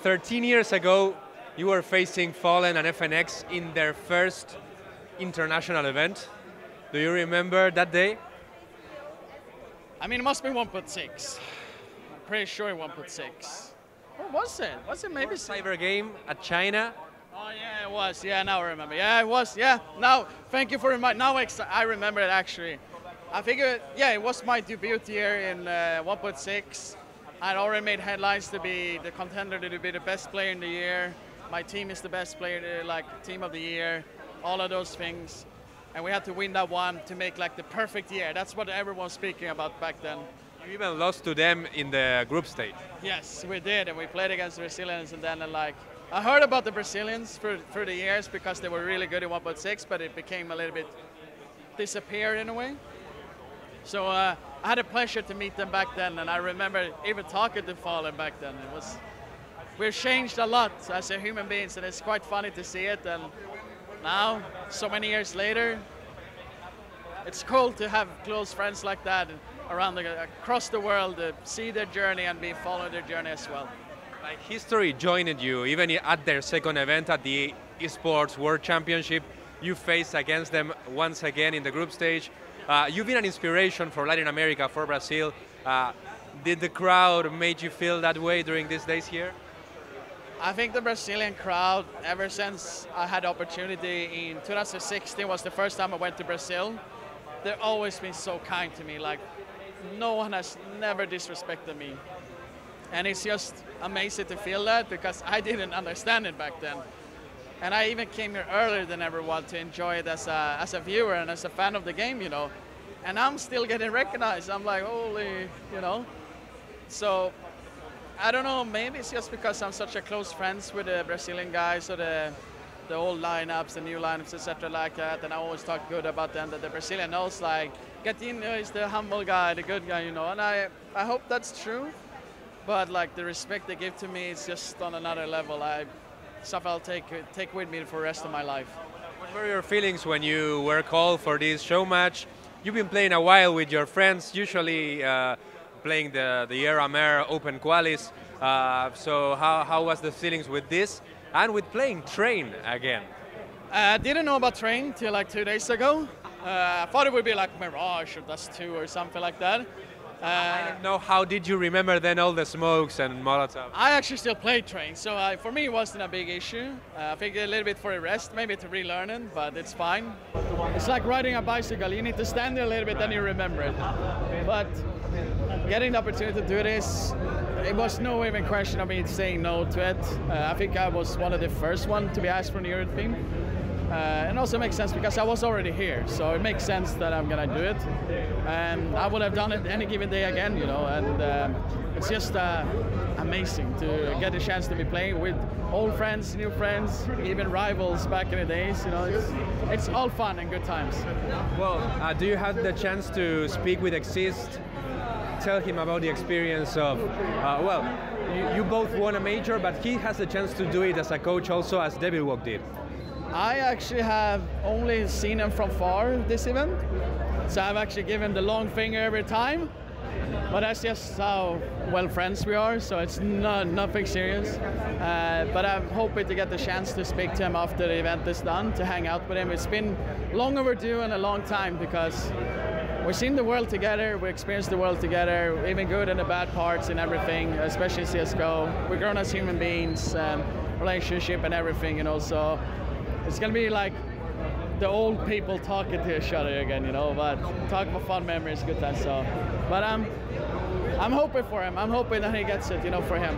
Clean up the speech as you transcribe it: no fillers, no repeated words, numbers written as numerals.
13 years ago, you were facing Fallen and FNX in their first international event. Do you remember that day? I mean, it must be 1.6. I'm pretty sure 1.6. What was it? Was it maybe Cyber game at China? Oh yeah, it was. Yeah, now I remember. Yeah, it was. Yeah. Now, thank you for reminding. Now I remember it actually. I figured, yeah, it was my debut year in 1.6. I'd already made headlines to be the contender to be the best player in the year. My team is the best player, like team of the year, all of those things. And we had to win that one to make like the perfect year. That's what everyone was speaking about back then. You even lost to them in the group stage. Yes, we did, and we played against the Brazilians, and then like I heard about the Brazilians through the years because they were really good in 1.6, but it became a little bit disappeared in a way. So I had a pleasure to meet them back then, and I remember even talking to Fallen back then. We've changed a lot as a human beings, and it's quite funny to see it. And now, so many years later, it's cool to have close friends like that across the world, see their journey and be following their journey as well. Like history joined you, even at their second event at the Esports World Championship. You faced against them once again in the group stage. You've been an inspiration for Latin America, for Brazil. Did the crowd make you feel that way during these days here? I think the Brazilian crowd, ever since I had the opportunity in 2016 was the first time I went to Brazil, they've always been so kind to me. Like, no one has never disrespected me. And it's just amazing to feel that because I didn't understand it back then. And I even came here earlier than everyone to enjoy it as a viewer and as a fan of the game, you know. And I'm still getting recognized. I'm like, holy, you know. So, I don't know, maybe it's just because I'm such a close friends with the Brazilian guys or the old lineups, the new lineups, etc. like that. And I always talk good about them, that the Brazilian knows, like, Gatinho is the humble guy, the good guy, you know. And I hope that's true. But, like, the respect they give to me is just on another level. Stuff I'll take with me for the rest of my life. What were your feelings when you were called for this show match? You've been playing a while with your friends, usually playing the IEM Open Qualis. So how was the feelings with this and with playing Train again? I didn't know about Train till like 2 days ago. I thought it would be like Mirage or Dust 2 or something like that. I don't know, how did you remember then all the smokes and Molotov? I actually still played Train, so for me it wasn't a big issue. I think a little bit for a rest, maybe to relearn it, but it's fine. It's like riding a bicycle. You need to stand there a little bit, then you remember it. But getting the opportunity to do this, it was no even question of me saying no to it. I think I was one of the first ones to be asked from the Euro team. And also makes sense because I was already here, so it makes sense that I'm gonna do it. And I would have done it any given day again, you know. And it's just amazing to get a chance to be playing with old friends, new friends, even rivals back in the days. You know, it's all fun and good times. Well, do you have the chance to speak with Exist? Tell him about the experience of, well, you both won a major, but he has the chance to do it as a coach also, as Devilwalk did. I actually have only seen him from far this event, so I've actually given the long finger every time, but that's just how well friends we are, so it's nothing serious. But I'm hoping to get the chance to speak to him after the event is done, to hang out with him. It's been long overdue and a long time because we've seen the world together, we experienced the world together, even good and the bad parts and everything, especially CSGO. We're grown as human beings, relationship and everything, you know, so it's gonna be like the old people talking to each other again, you know, but talking about fun memories, good times, so. But I'm hoping for him. I'm hoping that he gets it, you know, for him.